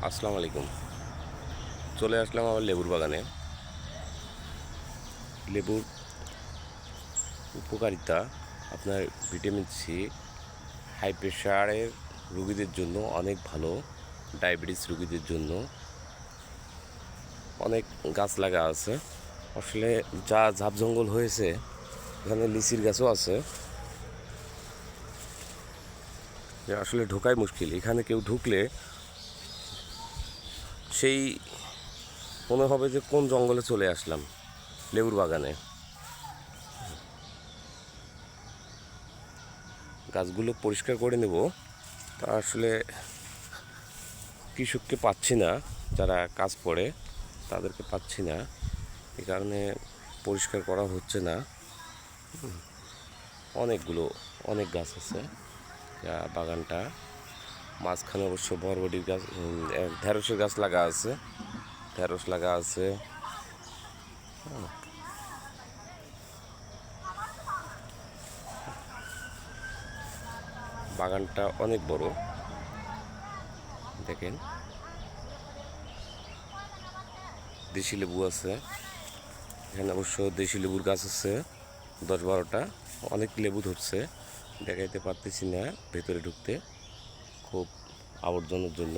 আসসালামু আলাইকুম। চলে আসলাম আবার লেবুর বাগানে। লেবুর উপকারিতা আপনার ভিটামিন সি, হাই প্রেশারের রোগীদের জন্য অনেক ভালো। ডায়াবেটিস রোগীদের জন্য অনেক গাছ লাগা আছে। আসলে যা ঝাপ জঙ্গল হয়েছে, এখানে লিচির গাছও আছে, যে আসলে ঢোকাই মুশকিল। এখানে কেউ ঢুকলে সেই মনে হবে যে কোন জঙ্গলে চলে আসলাম। লেবুর বাগানে গাছগুলো পরিষ্কার করে নেব, তা আসলে কৃষককে পাচ্ছি না, যারা কাজ করে তাদেরকে পাচ্ছি না, এই কারণে পরিষ্কার করা হচ্ছে না। অনেক গাছ আছে, যা বাগানটা মাঝখানে অবশ্য বরবটির গাছ, ঢেঁড়সের গাছ লাগা আছে, ঢেঁড়স লাগা আছে। বাগানটা অনেক বড়, দেখেন। দেশি লেবু আছে এখানে, অবশ্য দেশি লেবুর গাছ আছে 10-12টা। অনেক লেবু ধরছে, দেখাইতে পারতেছি না ভেতরে ঢুকতে, খুব আবর্জনার জন্য।